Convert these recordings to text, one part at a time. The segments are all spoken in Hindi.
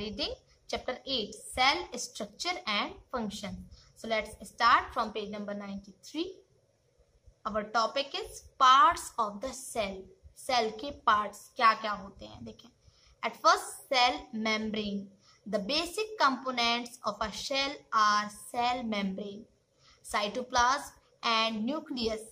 reading chapter 8, cell structure and function. So let's start from page number 93. Our topic is parts of the cell. Cell के parts क्या क्या होते हैं देखें. At first, cell membrane. The basic components of a cell are cell membrane, cytoplasm and nucleus.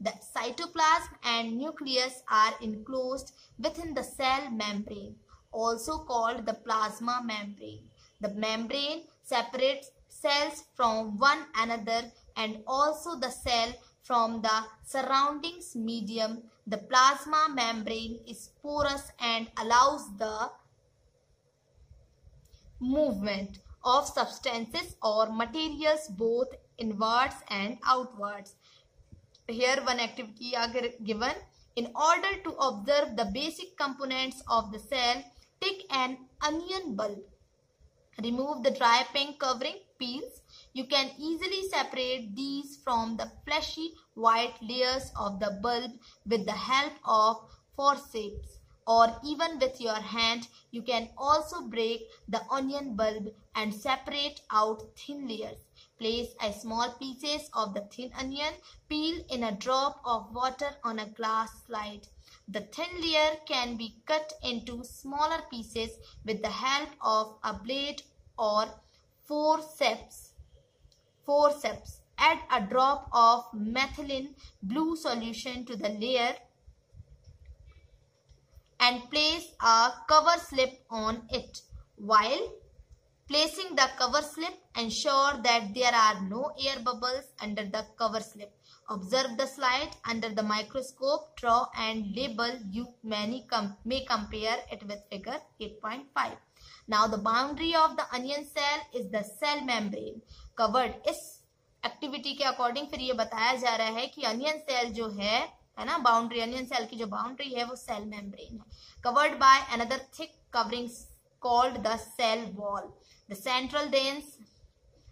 The cytoplasm and nucleus are enclosed within the cell membrane, also called the plasma membrane. The membrane separates cells from one another and also the cell from the surroundings medium. The plasma membrane is porous and allows the movement of substances or materials both inwards and outwards. Here one activity are given. In order to observe the basic components of the cell, take an onion bulb. Remove the dry pink covering peels. You can easily separate these from the fleshy white layers of the bulb with the help of forceps, or even with your hand. You can also break the onion bulb and separate out thin layers. Place a small pieces of the thin onion peel in a drop of water on a glass slide. The thin layer can be cut into smaller pieces with the help of a blade or forceps. Add a drop of methylene blue solution to the layer and place a cover slip on it. While placing the cover slip, ensure that there are no air bubbles under the cover slip. Observe the slide under the microscope, draw and label. You may compare it with figure 8.5. Now the boundary of the onion cell is the cell membrane covered. इस एक्टिविटी के अकॉर्डिंग फिर ये बताया जा रहा है कि अनियन सेल जो है ना, बाउंड्री, अनियन सेल की जो बाउंड्री है वो सेल मेम्ब्रेन है, covered by another thick covering called the cell wall. The central dense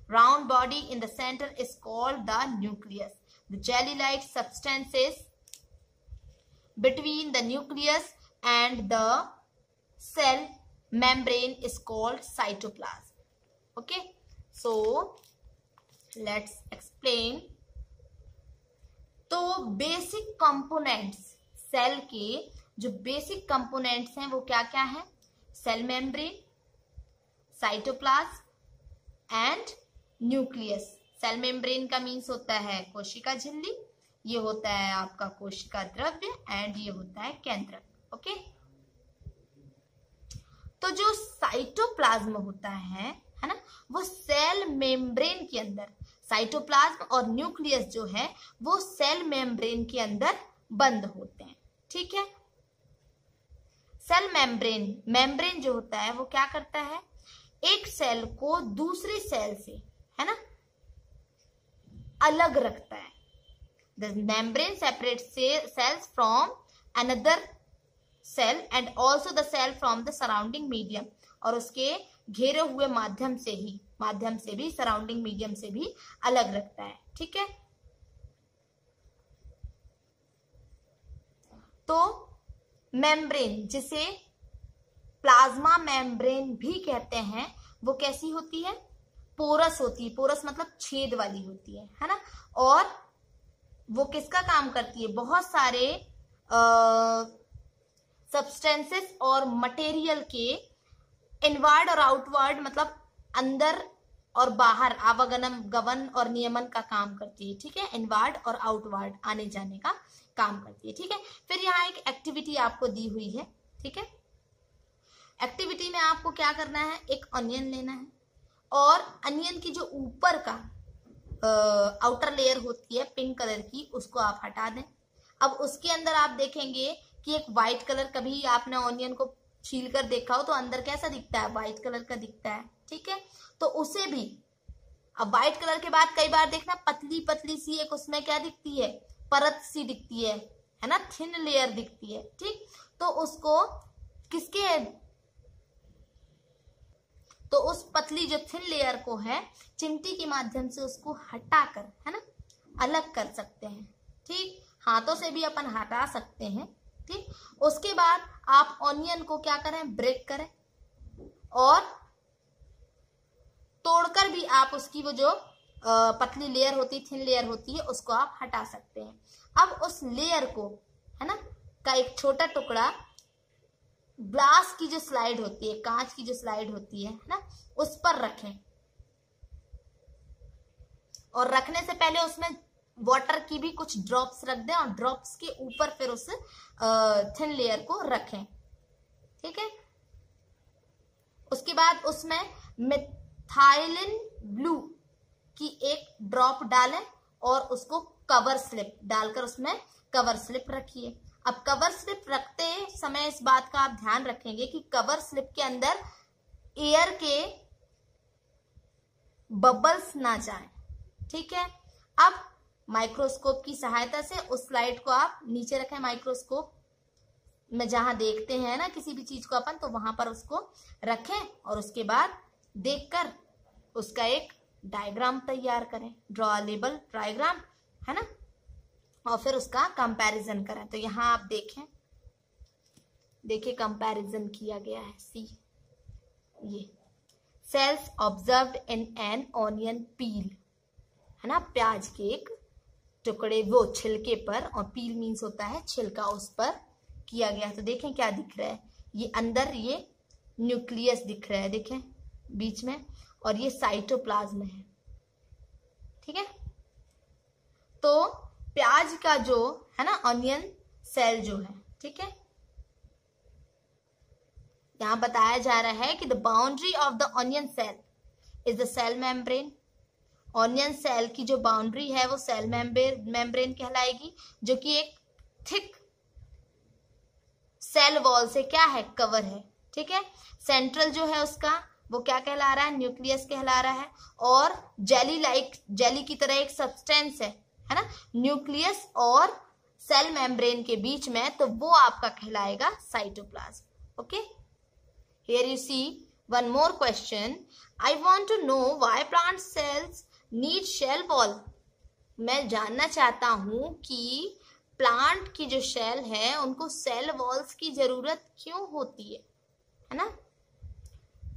round body in the center is called the nucleus. The jelly-like substances between the nucleus and the cell membrane is called cytoplasm. Okay, so let's explain. तो बेसिक कंपोनेंट्स, सेल के जो बेसिक कंपोनेंट्स हैं वो क्या क्या है? Cell membrane, cytoplasm and nucleus. Cell membrane का मीन्स होता है कोशिका झिल्ली, ये होता है आपका कोशिका द्रव्य एंड ये होता है केंद्रक. ओके, तो जो साइटोप्लाज्म होता है ना, वो सेल मेम्ब्रेन के अंदर, साइटोप्लाज्म और न्यूक्लियस जो है वो सेल मेम्ब्रेन के अंदर बंद होते हैं. ठीक है, सेल मेम्ब्रेन जो होता है वो क्या करता है? एक सेल को दूसरी सेल से, है ना, अलग रखता है. The membrane separate cells from another cell and also the cell from the surrounding medium. और उसके घेरे हुए माध्यम से भी सराउंडिंग मीडियम से भी अलग रखता है. ठीक है, तो मेम्ब्रेन जिसे प्लाज्मा मेम्ब्रेन भी कहते हैं वो कैसी होती है? पोरस होती है. पोरस मतलब छेद वाली होती है ना. और वो किसका काम करती है? बहुत सारे सब्सटेंसेस और मटेरियल के इनवर्ड और आउटवर्ड, मतलब अंदर और बाहर आवागमन गमन और नियमन का काम करती है. ठीक है, इनवर्ड और आउटवर्ड आने जाने का काम करती है. ठीक है, फिर यहाँ एक एक्टिविटी आपको दी हुई है. ठीक है, एक्टिविटी में आपको क्या करना है? एक ऑनियन लेना है और अनियन की जो ऊपर का आउटर लेयर होती है पिंक कलर की, उसको आप हटा दें. अब उसके अंदर आप देखेंगे कि एक व्हाइट कलर, कभी आपने ऑनियन को छील कर देखा हो तो अंदर कैसा दिखता है? व्हाइट कलर का दिखता है. ठीक है, तो उसे भी, अब व्हाइट कलर के बाद कई बार देखना पतली पतली सी एक उसमें क्या दिखती है? परत सी दिखती है ना, थिन लेयर दिखती है. ठीक, तो उसको किसके, तो उस पतली जो थिन लेयर को है चिमटी के माध्यम से उसको हटाकर, है ना, अलग कर सकते हैं. ठीक, हाथों से भी अपन हटा सकते हैं. ठीक, उसके बाद आप ऑनियन को क्या करें? ब्रेक करें और तोड़कर भी आप उसकी वो जो पतली लेयर होती है, थिन लेयर होती है, उसको आप हटा सकते हैं। अब उस लेयर को, है ना, का एक छोटा टुकड़ा ग्लास की जो स्लाइड होती है, कांच की जो स्लाइड होती है ना, उस पर रखें। और रखने से पहले उसमें वाटर की भी कुछ ड्रॉप्स रख दें और ड्रॉप्स के ऊपर फिर उस थिन लेयर को रखें। ठीक है। उसके बाद उसमें मिथाइलिन ब्लू की एक ड्रॉप डालें और उसको कवर स्लिप डालकर उसमें कवर स्लिप रखिए। अब कवर स्लिप रखते समय इस बात का आप ध्यान रखेंगे कि कवर स्लिप के अंदर एयर के बबल्स ना जाएं। ठीक है। अब माइक्रोस्कोप की सहायता से उस स्लाइड को आप नीचे रखें, माइक्रोस्कोप में जहां देखते हैं ना किसी भी चीज को अपन, तो वहां पर उसको रखें और उसके बाद देखकर उसका एक डायग्राम तैयार करें, ड्रॉ लेबल डायग्राम, है ना, और फिर उसका कंपैरिजन करें। तो यहां आप देखिए कंपैरिजन किया गया है। सी, ये cells observed in an onion peel, है ना, प्याज के एक टुकड़े वो छिलके पर, और पील मीन्स होता है छिलका, उस पर किया गया। तो देखें क्या दिख रहा है, ये अंदर ये न्यूक्लियस दिख रहा है, देखें बीच में, और ये साइटोप्लाज्म है। ठीक है। तो प्याज का जो है ना ऑनियन सेल जो है, ठीक है, यहां बताया जा रहा है कि the boundary of the onion cell is the cell membrane. Onion cell की जो बाउंड्री है वो सेल मेम्ब्रेन कहलाएगी, जो कि एक थिक सेल वॉल से क्या है, कवर है। ठीक है। सेंट्रल जो है उसका वो क्या कहला रहा है, न्यूक्लियस कहला रहा है, और जेली की तरह एक सब्सटेंस है ना, न्यूक्लियस और सेल मेम्ब्रेन के बीच में, तो वो आपका कहलाएगा cytoplasm. Okay. Here you see one more question, I want to know why plant cells need cell wall. मैं जानना चाहता हूं कि प्लांट की जो शेल है उनको सेल वॉल्स की जरूरत क्यों होती है ना।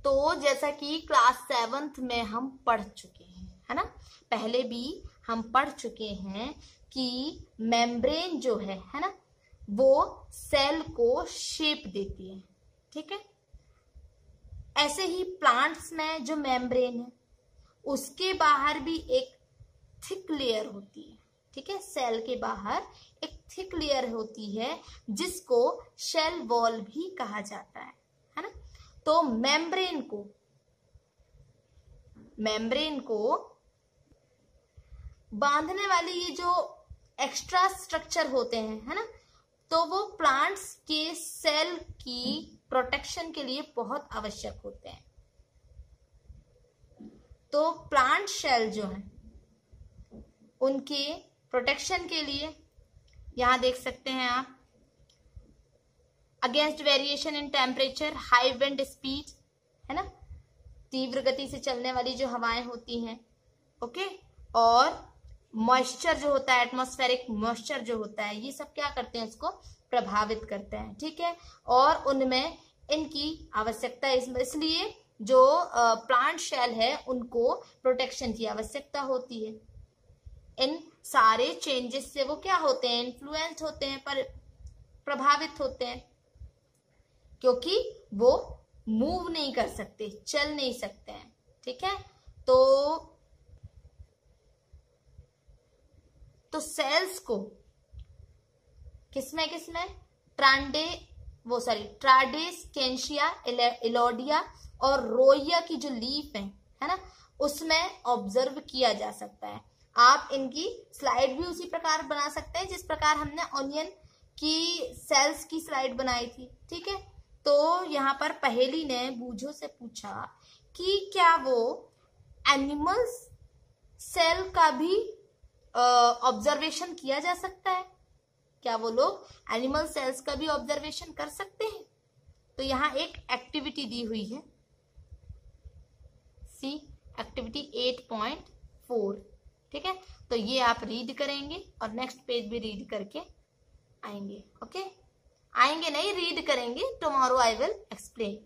तो जैसा कि क्लास 7th में हम पढ़ चुके हैं, है ना, पहले भी हम पढ़ चुके हैं कि मेम्ब्रेन जो है ना, वो सेल को शेप देती है। ठीक है। ऐसे ही प्लांट्स में जो मेम्ब्रेन है उसके बाहर भी एक थिक लेयर होती है। ठीक है। सेल के बाहर एक थिक लेयर होती है जिसको शेल वॉल भी कहा जाता है ना। तो मेम्ब्रेन को बांधने वाले ये जो एक्स्ट्रा स्ट्रक्चर होते हैं, है ना, तो वो प्लांट्स के सेल की प्रोटेक्शन के लिए बहुत आवश्यक होते हैं। तो प्लांट शेल जो है उनके प्रोटेक्शन के लिए यहां देख सकते हैं आप, against variation in temperature, high wind speed, है ना, तीव्र गति से चलने वाली जो हवाएं होती हैं, ओके, और मॉइस्चर जो होता है, एटमॉस्फेरिक मॉइस्चर जो होता है, ये सब क्या करते हैं, इसको प्रभावित करते हैं। ठीक है। और उनमें इनकी आवश्यकता, इसलिए जो प्लांट शेल है उनको प्रोटेक्शन की आवश्यकता होती है। इन सारे चेंजेस से वो क्या होते हैं, इन्फ्लुएंस होते हैं, पर प्रभावित होते हैं, क्योंकि वो मूव नहीं कर सकते, चल नहीं सकते हैं। ठीक है। तो सेल्स को किसमें ट्राडेस्केंशिया, इलोडिया और रोइया की जो लीफ है ना, उसमें ऑब्जर्व किया जा सकता है। आप इनकी स्लाइड भी उसी प्रकार बना सकते हैं जिस प्रकार हमने ऑनियन की सेल्स की स्लाइड बनाई थी। ठीक है। तो यहाँ पर पहेली ने बूझो से पूछा कि क्या वो एनिमल्स सेल का भी ऑब्जर्वेशन किया जा सकता है, क्या वो लोग एनिमल सेल्स का भी ऑब्जर्वेशन कर सकते हैं। तो यहाँ एक एक्टिविटी दी हुई है, सी एक्टिविटी 8.4। ठीक है। तो ये आप रीड करेंगे और नेक्स्ट पेज भी रीड करके आएंगे। ओके, आएंगे नहीं, रीड करेंगे। Tomorrow I will explain.